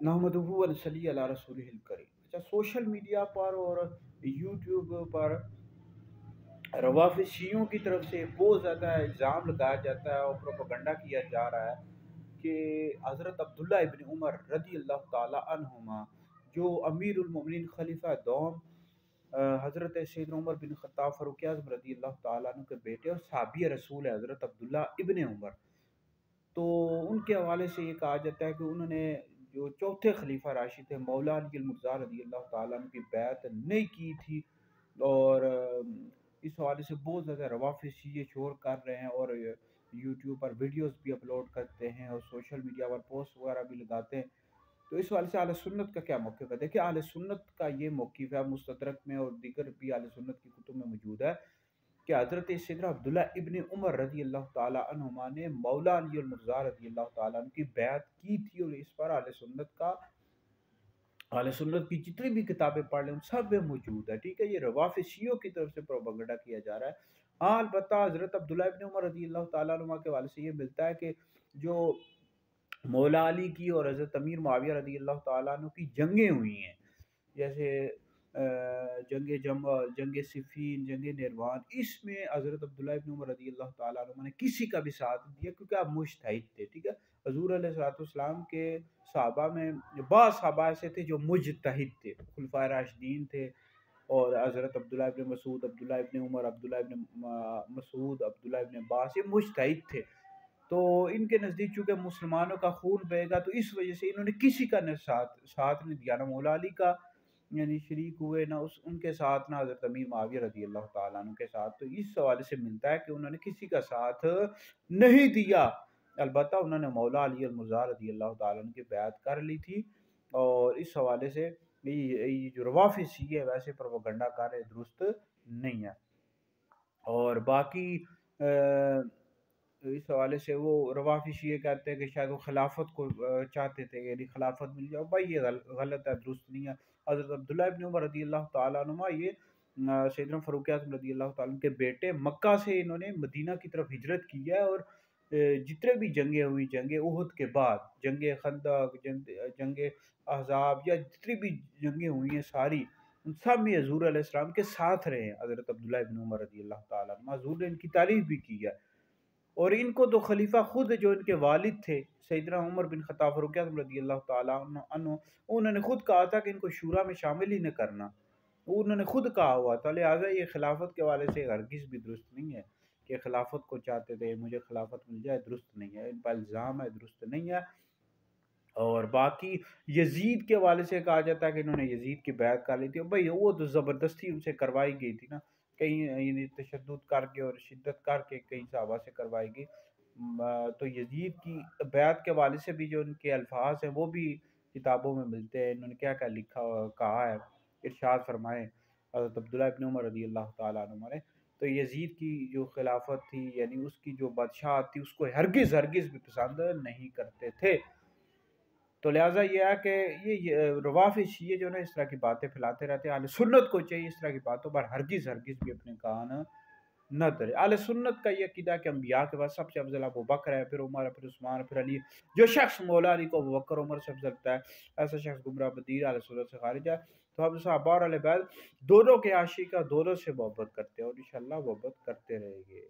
नहमदुहु व नसल्ली अला रसूलिहिल करीम। अच्छा, सोशल मीडिया पर और यूट्यूब पर रवाफ़िज़ शियों की तरफ से बहुत ज़्यादा इल्ज़ाम लगाया जाता है और प्रोपेगेंडा किया जा रहा है कि हज़रत अब्दुल्ला इब्न उमर रज़ी अल्लाह ताला अन्हुमा, जो अमीरुल मोमिनीन खलीफा दोम हज़रत सैयदना उमर बिन ख़त्ताब फ़ारूक़ आज़म रज़ी अल्लाह ताला अन्हु के बेटे और साहबी रसूल है हज़रत अब्दुल्ला इब्न उमर। तो उनके हवाले से ये कहा जाता है कि उन्होंने जो चौथे खलीफा राशिद थे मौला अली मुर्तज़ा रज़ी अल्लाह ताला अन्हु की बैत नहीं की थी। और इस हवाले से बहुत ज़्यादा रवाफ़िज़ ये शोर कर रहे हैं और यूट्यूब पर वीडियोस भी अपलोड करते हैं और सोशल मीडिया पर पोस्ट वगैरह भी लगाते हैं। तो इस हवाले से अहले सुन्नत का क्या मौक़िफ़ है? देखिए, अहले सुन्नत का ये मौक़िफ़ है, मुस्तदरक में और दीगर भी अहले सुन्नत की कुतुब में मौजूद है कि हज़रत सैयदना अब्दुल्ला इब्न उमर रज़ी अल्लाह ताला अन्हुमा ने मौला अली मुर्तज़ा रज़ी अल्लाह ताला अन्हु की बैत की थी। और इस पर अहले सुन्नत की जितनी भी किताबें पढ़ लें उन सब में मौजूद है। ठीक है, ये रवाफ़िज़ शियों की तरफ से प्रोपेगेंडा किया जा रहा है। हाँ, अलबत्ता हज़रत अब्दुल्ला इब्न उमर रज़ी अल्लाह ताला अन्हुमा के हवाले से ये मिलता है कि जो मौला अली की और हज़रत अमीर मुआविया रज़ी अल्लाह ताला अन्हु की जंगें हुई हैं, जैसे जंग जमल, जंग सिफ़ीन, जंग निरवान, इसमें हज़रत अब्दुल्ला इब्न उमर रज़ी अल्लाह ताला अन्हुमा ने किसी का भी साथ नहीं दिया क्योंकि आप मुज्तहिद थे। ठीक है, हज़ूर अलैहिस्सलाम के सहाबा में बाज़ सहाबा ऐसे थे जो मुज्तहिद थे, खुलफाए राशिदीन थे और हज़रत अब्दुल्ला इब्न मसूद, अब्दुल्ला इब्न उमर, अब्दुल्ला इब्न मसूद, अब्दुल्ला इब्न अब्बास, ये मुज्तहिद थे। तो इनके नज़दीक चूँकि मुसलमानों का खून बहेगा तो इस वजह से इन्होंने किसी का न साथ नहीं दिया, ना मौला अली का यानी शरीक हुए, ना उनके साथ, ना हज़रत अमीर मुआविया रज़ी अल्लाह ताला अन्हु के साथ। तो इस हवाले से मिलता है कि उन्होंने किसी का साथ नहीं दिया। अलबत्ता उन्होंने मौला अली मुर्तज़ा रज़ी अल्लाह ताला अन्हु की बैत कर ली थी। और इस हवाले से ये जो रवाफ़िज़ शिये है वैसे प्रोपेगेंडा कर रहे, दुरुस्त नहीं है। और बाकी इस हवाले से वो रवाफ़िज़ ये कहते हैं कि शायद वो खिलाफत को चाहते थे, यानी खिलाफत मिल जाए। भाई ये गलत है, दुरुस्त नहीं है। हज़रत अब्दुल्ला इब्न उमर रज़ी अल्लाह ताला अन्हुमा ये सैयदना फ़ारूक़ आज़म रज़ी अल्लाह ताला के बेटे, मक्का से इन्होंने मदीना की तरफ हिजरत की है। और जितने भी जंगें हुई, जंग उहुद के बाद, जंग खंदक, जंग अहज़ाब या जितनी भी जंगें हुई हैं सारी, उन सब में हज़ूर अलैहिस्सलाम के साथ रहे हैं हज़रत अब्दुल्ला इब्न उमर रज़ी अल्लाह ताला अन्हुमा। हज़ूर ने इनकी तारीफ़ भी की है। और इनको तो खलीफा खुद जो इनके वालिद थे सैयदना उमर बिन ख़त्ताब फ़ारूक़ आज़म रज़ी अल्लाह ताला अन्हु, उन्होंने खुद कहा था कि इनको शूरा में शामिल ही न करना। उन्होंने खुद कहा हुआ था। लिहाजा ये खिलाफत के हवाले से हरगिज़ भी दुरुस्त नहीं है कि खिलाफत को चाहते थे, मुझे खिलाफत मिल जाए, दुरुस्त नहीं है। इन पर इल्ज़ाम है, दुरुस्त नहीं है। और बाकी यज़ीद के हवाले से कहा जाता है कि इन्होंने यज़ीद की बैत कर ली थी। भाई वो तो ज़बरदस्ती उनसे करवाई गई थी ना, कहीं यानी तशद्दुद करके और शिद्दत करके कई सहाबा से करवाई गई। तो यज़ीद की बैत के हवाले से भी जो उनके अल्फाज हैं वो भी किताबों में मिलते हैं। इन्होंने क्या-क्या लिखा कहा है, इरशाद फरमाएँ हज़रत अब्दुल्ला इब्न उमर रज़ी अल्लाह ताला अन्हुमा ने। तो यज़ीद की जो खिलाफत थी यानी उसकी जो बादशाहत थी उसको हरगिज़ भी पसंद नहीं करते थे। तो लिहाजा ये है कि ये रवाफ़िज़ शिये जो है ना इस तरह की बातें फैलाते रहते हैं। अहले सुन्नत को चाहिए इस तरह की बातों पर हरगिज़ भी अपने कान न धरे। अहले सुन्नत का ये अक़ीदा है कि अंबिया के बाद सबसे अफ़ज़ल अबू बकर है, फिर उमर है, फिर उस्मान है, फिर अली। जो शख़्स मौला अली को अबू बकर उमर से अफ़ज़ल लगता है, ऐसा शख़्स गुमराह बदीर अहले सुन्नत से ख़ारिज है। तो हम सहाबा और अहले बैत दोनों के आशिक़ हैं, दोनों से मोहब्बत करते हैं और इंशाअल्लाह मोहब्बत करते रहेंगे।